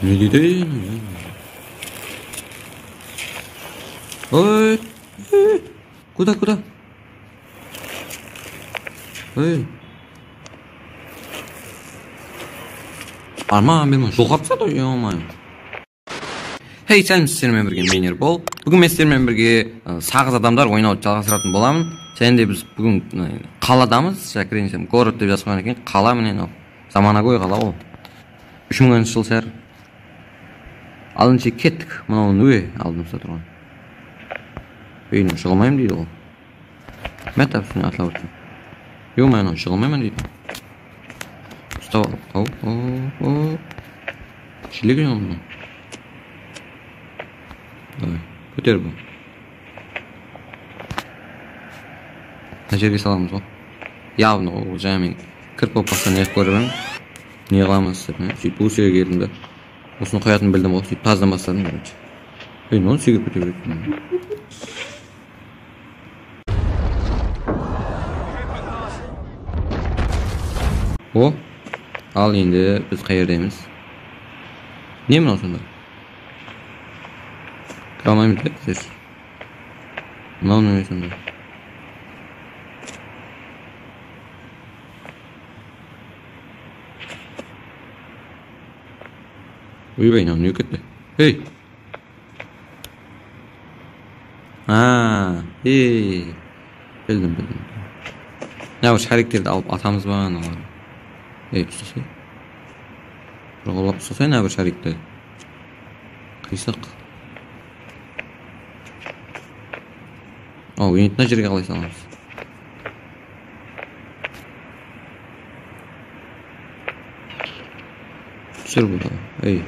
Ne dedi? Oy. Kuda. Oy. Armağan benim şu kapsa da yo'mayım. Hey sen sizlerмен birge Meyner bol. Bugün men sizlerмен birge sagız adamlar oynап жалгасыратын боламын. Және де біз бүгін қаладамыз. Шакиренсем город деп жазған екен. Қала менен ал. Заманауи қала ол. 3000 жыл шәһәр. Алыншы кеттік. Мынау өе алдымызда тұрған. Бейнім шығылмаймын дейді ол. Мәт апсыны атлап өтсін. Жоқ, мен шығылмаймын дейді. Ұстап алып. Шілеген оны. Давай, көтер бұл. Мына жерге саламыз ғой. Явно ол жаңа мен кіріп болып қалса не көріп не қыламыз деп. Сөйтіп осы жерге келдім да. Осыны қоятын білдім ғой. Сөйтіп таздан бастадым. Оны секіріп көтер береді. О, ал енді біз қай жердеміз? Не мынау сонда? Кіре алмаймыз ба сіз? Мынау не сонда? Ойбай, мынау не кетті? Ей! Білдім. Мына бір шариктерді алып атамыз ба аналар? Ей, ұстасай. Бұлғалап ұстасай мына бір шарикті. Қисық. Енетіне жерге қалай саламыз? Түсір бұлда. Ей,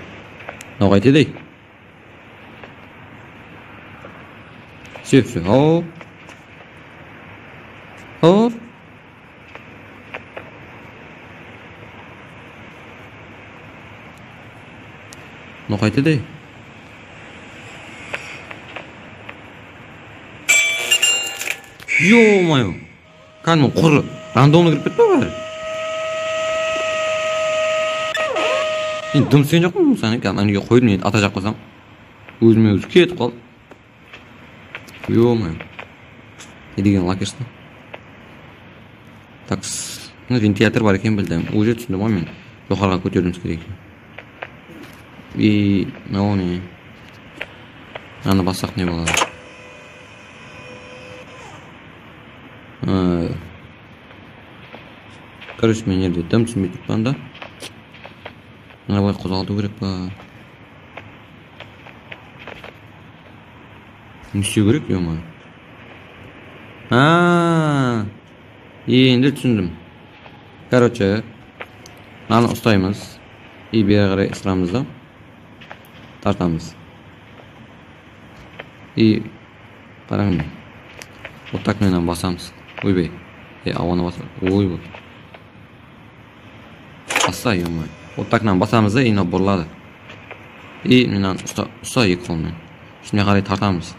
мынау қайтеді ей? Сөп. Хоп. Мынау қайтеді ей? Ё-моё! Кәдімгі құры рандомны кіріп кетті бәрі. Мен дым сен жоқпын сәне кәдімгі қойдым еді ата жақ қылсам. Өзіме өзі кетіп қалды. Ё-моё! Не деген лакешті? Так, вентилятор бар екен білдім. Уже түсіндім ғой мен. Жоғарға көтеруіміз керек. Мынау не? Мынаны бассақ не болады? Короче, мен жерде дым түсінбей тұрған да. Мына былай қозғалту керек па? Не істеу керек, ё-моё? Енді түсіндім. Короче, мынаны ұстаймыз. Бері қарай ысырамыз да. Тартамыз. Қараңыз. Вот так менен басамыз. Ойбай. Ауаны басамыз. Ойбай. Басса, ё-моё. Вот так басамыз да, мына бұрылады. Менен ұста екі қолмен. Үстіне қарай тартамыз.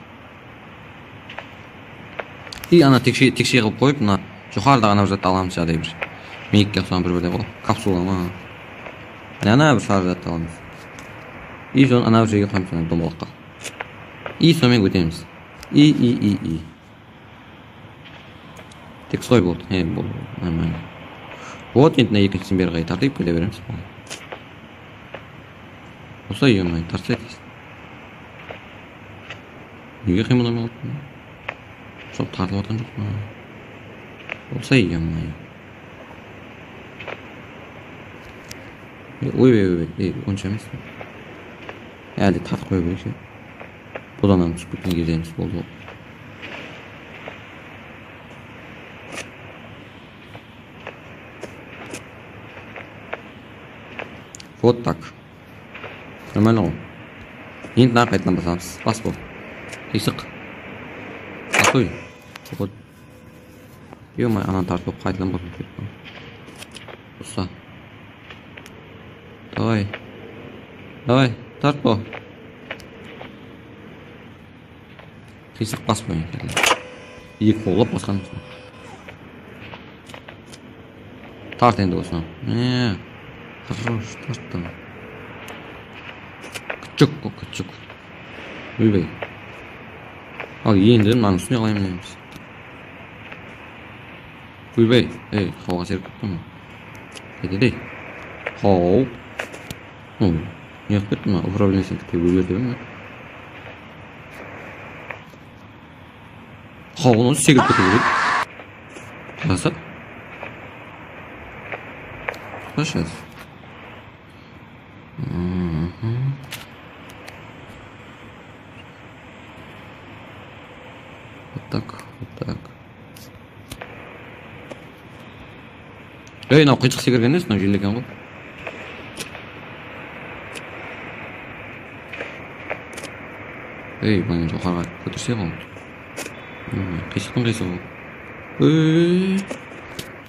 Ана текше қылып қойып, мына жоғарыда ана бір затты аламыз жағдай бір. Мейікке ұсаған бір-бірде ғой. Капсула ма? Ана бір шар затты аламыз. Соны ана бір жерге қойымыз домалаққа. Сонымен өтеміз. Тек солай болды. Болды. Нормально. Вот енді екіншісін бері қарай тартып кете береміз. Осылай ё-моё, тартса етесіз. Неге қимылдамай қалыппын? Жоқ, тартылып отқан жоқ па? Осылай ё-моё. Ойбай, онша емес. Әлде тартып қою керек ше. Бұдан түсіп кеткен кездеріміз болды ғой. Вот так. Нормально ғой. Енді мына қайтадан басамыз. Бас бол. Қисық. Қой. Вот. Ё-моё, ананы тартып қайтадан басып кетті. Ұста. Давай, тарт бол. Қисық бас бойын келді. Екі қолап басқан. Тарт енді осыны. Хорош, тарттым. Küçük. Uybay. Al yeniden manın üstüne alayım deymiz. Uybay. Hava serip ketdimi? Ketedi. Hop. Niye ketdimi? Upravlensin ketib öberdimi? Onu segirip ketedi. Basa. Başlayız. Вот так. Мынау кыйчык секирген эмес, мынау жел экен го. Мына жокарга көтөрсөк болот. Кыйчыктын кыйчыгы.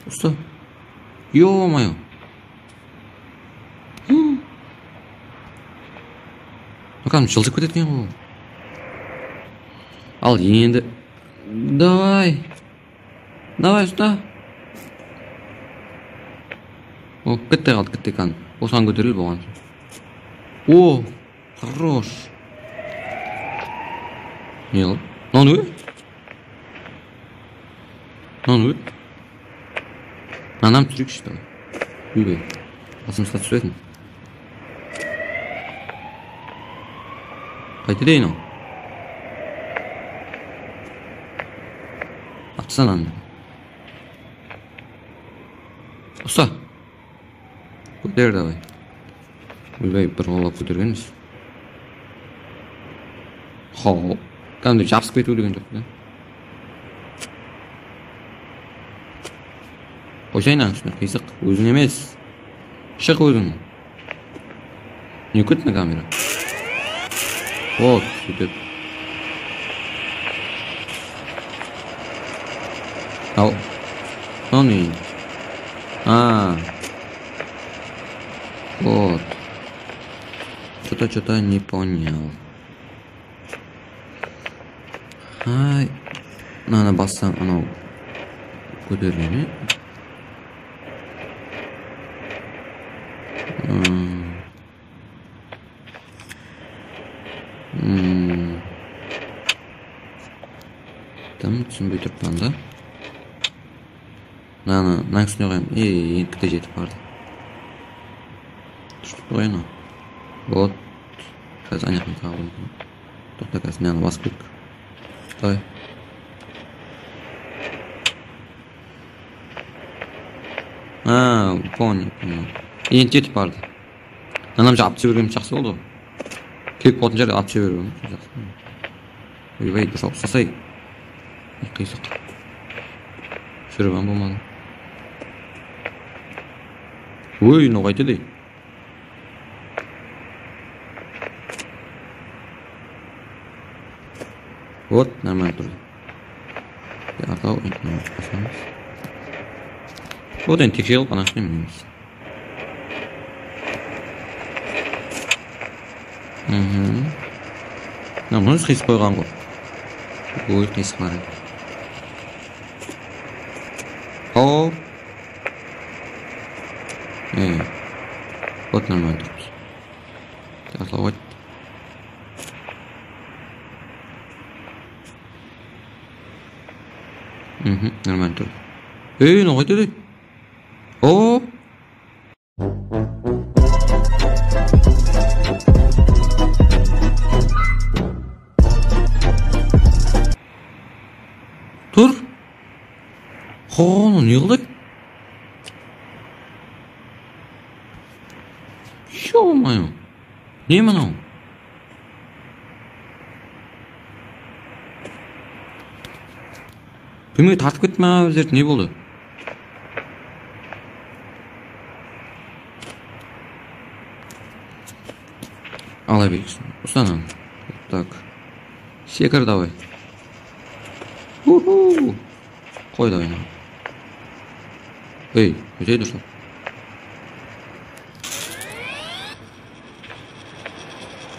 Уста. Ё-моё. Bakalım жылжып кетет экен го. Ал енді. Давай уста. Кетте калды, кетте экен. Осыған көтеріл болған. О, хорош. Не кылып? Наны Анам түрік ішті. Үйбей. Басымызға түсетін. Қайты дейін ол? Атсан анды. Ұста. Көтер давай. Үйбей бір қолап көтергеніз. Хоп. Кәмді жапсып кету деген жоқ. Қойшайын аңшына қисық. Өзің емес. Шық өзің. Не көтіне камера? Вот, сөйтіп. Ал. Оны. Вот. Что-то не понял. Надо бассаң анау көтергені. Там түсінбей тұрпан да. Мына үстіне қойым. Енді кіте жетіп барды. Түштіп қойын о. Вот. Қазір аяқын қағылым. Тоқта қазір мені басып кетік. Давай. Понял. Енді жетіп барды. Анам жа апты жібергенім жақсы болды. Керек болатын жерге апты жібергенім жақсы. Ойбай, дұрыс ұстасай. Қисық. Жүрген болмады. Ой, мынау қайтеді. Вот, нормально тұрды. Артау, басамыз. Вот, енді текше қылып ана ішіне мінеміз. Мұны қисық қойған ғой. Ой, қисық бар еді. Хоп. Вот нормально тұрмыз. Артау қойды. Нормально тұрды. Мынау қайтеді. О! Тұр. Оны не қылды? Ё-моё. Не мынау? Бөлмеге тартып кетті ма өздерді, не болды? Ала берексің. Ұстанан. Так. Секір давай. Қой давай. Өтей дұрсын.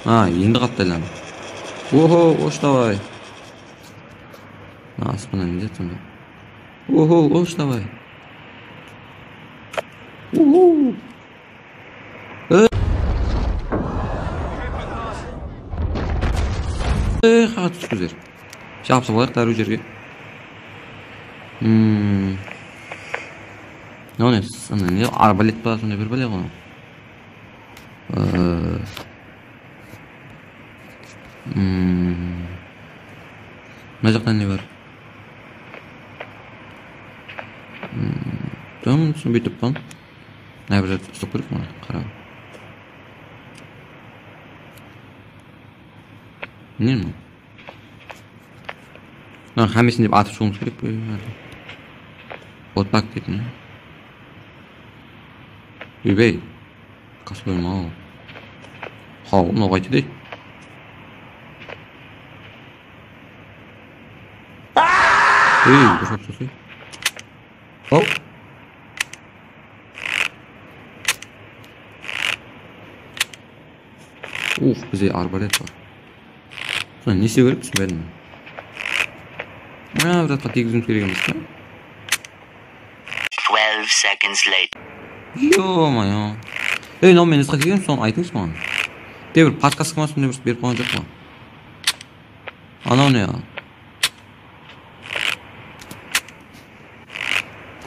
Енді қаптайлан. Ош давай. Аспаннан не жатсың ба? Ош давай. Qat güzel. Şapsa bolaq darı jerge. Ne ones? Ana ne arbalet balasında bir bale qo'y. Ne jaqdan ne var? Tamam, şunu bitip ban. Ne bir stop qilib mana qara. Ne mi? Lan hammasini deb atib chiqishimiz kerak bu. Otpak ketni. Übey. Qasbam o. Ha, uni qaytdi. Bir şey. Hop. Bize arbalet var. Sonra nesi görüp ben mi? Biraz patik kerakimiz mi? 12 seconds later. Yo. No men isqa kelgan son aytdingiz bana. Devir podkast qilmasam deb berib qo'ygan jo'qmi? Ana ne ya?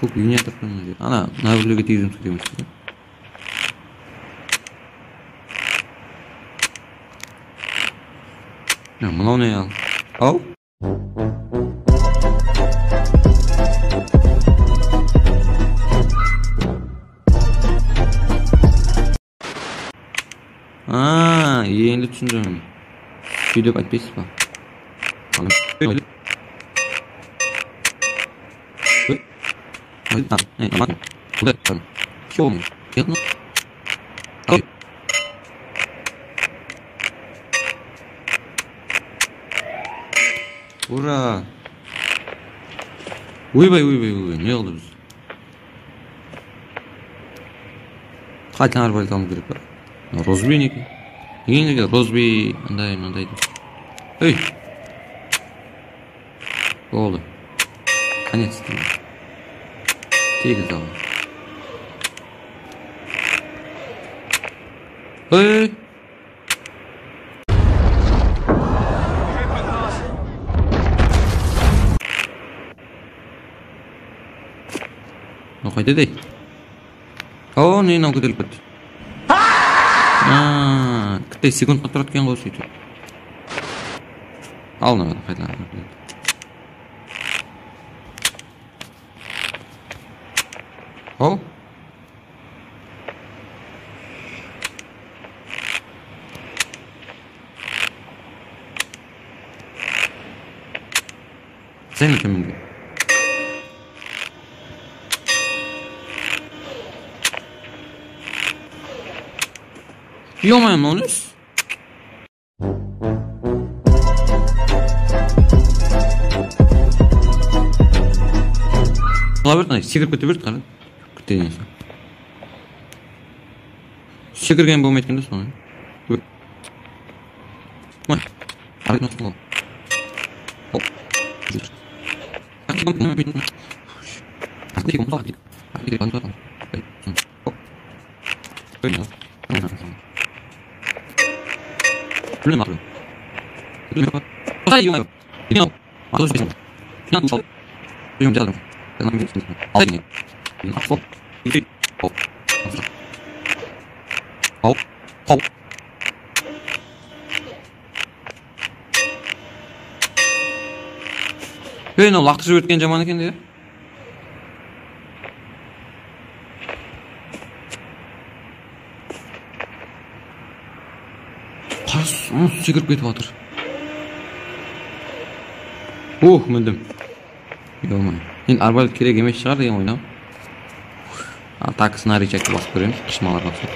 Ko'p uyni tarafdan. Ana, navliga tegizim kerakmiz. Ya, mana ne ya? Au. Endi tushundim. Shu deb aytmaysizmi? Qani. Ura. Uybay. Ne oldu biz? Qachon arbalet olib kirib? Rozbiniki. Yenge rozbi anday. Hey. Oldu. Конец. Тегиз ал. Hey. No qayda dey. O, ne no ko'tarilib ketdi. Qitay sekund qilib qo'ygan qo'ysa. Alnamadi qaytadan. Oh. Sen kimin? Yo-mayam onus. Labirt, sigir kötü qara. Küteysen. Sigirgen bo'lmayotganda sonra. Mana. Hadi nasıl oldu? Hop. Hadi kom tak. Hadi kan tak. Hop. Böyle. Problem var. Problem var. Hayır yok. Yok. Alış bir. Yan sol. Yum canım. Ben bir şey. Hayır. Hop. Hop. Hop. Beni laqtırıp ötken zaman ekan diye. Qas, sigirib ketib otur. Mindim. Yo'qman. Endi arbalet kerak emas chiqar degan o'ynam. Takisini rechakka bosib ko'ramiz, qismalar bosib.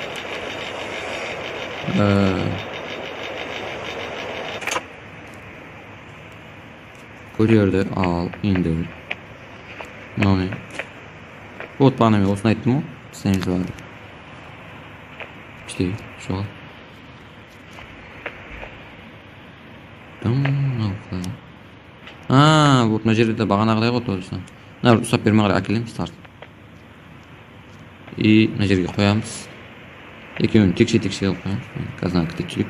Ko'ryerdi, al, endi. Mana. Ot bana olsun aytdim o. Seniz vardı. İşte şu an. Bu mына жерде баганагыдай го тоосун. Мына бир устап бермей кара акелем старт. И мына жерге коямыз. Экөөнү текше кылып коебуз. Казан текчилик.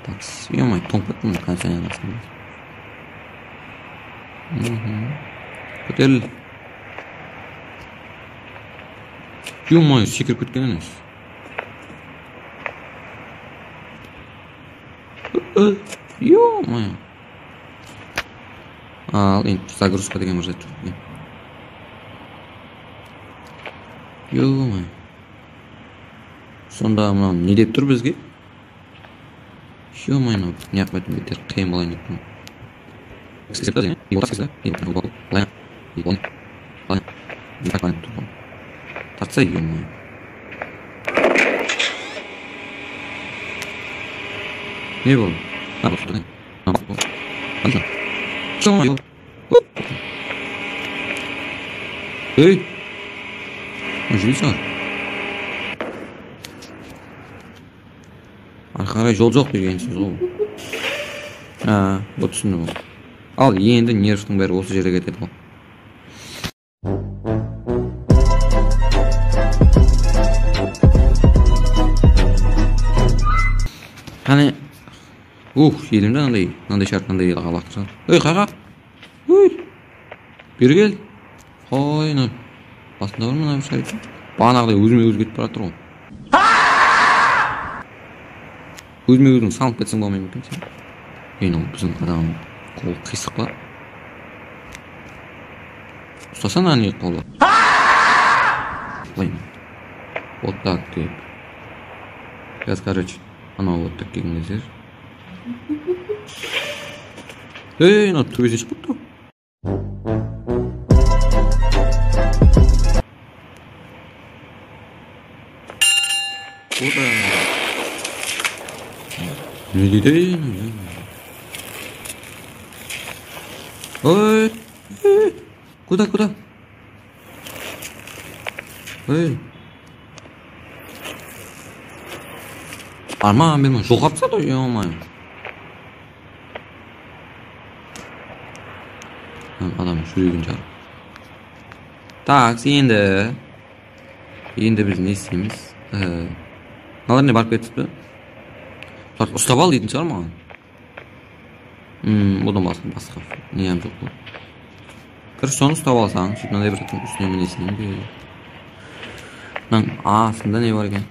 Так, съемай, тонкотун канча айналасың. Көтеріл. Ё-моё, секіріп кеткен емес. Ё-моё. Ал, енді загрузка деген мырзат жоқ. Ё-моё. Сонда мынау не деп тұр бізге? Ё-моё, не yapmadım бетер қиын болайын деп тұрмын. Тартса, ё-моё. Не болды? Ей! Жүрсің. Арқарай жол жоқ дегенсіз ғой. Бұл түсінді бұл. Ал, енді нервтің бәрі осы жерге кетеді ғой. Hani елімді нандай шарт, нандай елға лақтырсан. Ой, қаға! Ой! Бері кел! Ой, басында бар мына бір шарт. Бағанағыдай өзіме өзі кетіп бара тұр ғой. Өзіме өзің салып кетсең болмай мүмкін сен. Ең ол біздің адам қол қисық па? Ұстасана не қолы? Лайм. Вот так деп. Сейчас, короче, анау вот так келген кездер. Ей, мынау төбесі шығып кетті. Ода. Не дейді? Ой, куда? Ой. Арман берме, жол қапса да, ё-моё. Адам жүрегін жарып. Так, енді біз не істейміз? Мыналар не барып кетіпті? Ұстап ал дейтін шығар маған. Одан басқа неям жоқ бұл. Короче, соны ұстап алсаң, сөйтіп мынандай бір үстіне мінесің бе. Мынаның астында не бар екен?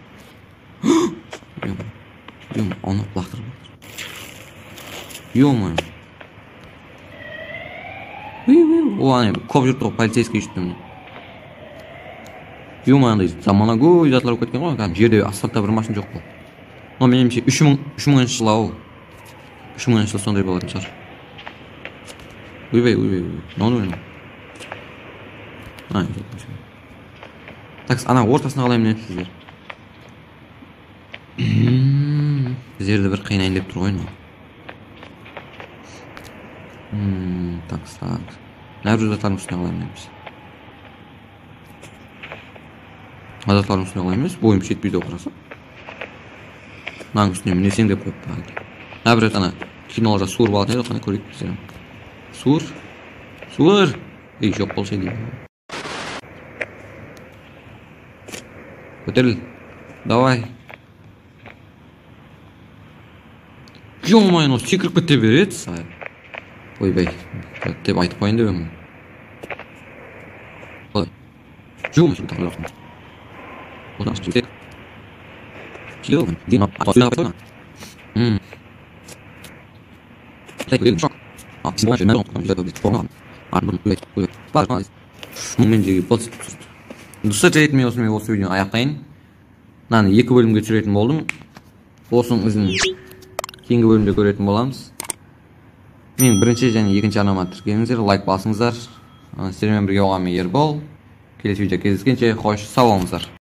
Ё-моё, оны лақтырып жатыр. Ё-моё. О, ана көп жүрді ғой, полицейский жүрді міне. Ё-моё, андай заманауи затлар болып кеткен ғой, кәдімгі жерде асфальтта бір машина жоқ қой. Но меніңше 3000 жыл ау. 3000 жыл сондай болатын шығар. Ойбай. Не оны? Так, ана ортасына қалай мінесіздер? Біздерді бір қиынайын деп тұр ғой мынау. Так. Нәбір заттардың үстіне қалай мінеміз? Заттардың үстіне қалай емес, бойым жетпейді оқыраса. Мынаның үстіне мінесең деп қойып бағайды. Нәбір ана киноларда суыр балатын еді, қана көрейік біздерім. Суыр! Ей, жоқ болса деймін. Көтеріл. Давай. Ё-моё, ну секіріп кете береді сай. Ойбай, деп айтып қойын деп емін. Ой. Ё-моё, тағы жақын. Одан ашып кетек. Келеуін. Дейін атасына қойған. Көйлегім шок. Сен бойынша мәлім қойған. Мен жеге болсын. Дұрсы жайтымен осы видеоны аяқтайын. Мынаны 2 бөлімге түсіретін болдым. Осының ізін кейінгі бөлімде көретін боламыз. Мен бірінші және екінші арнама тіркеліңіздер, лайк басыңыздар. Сіздермен бірге болған мен Ербол. Келесі видео кездескенше қош сау болыңыздар.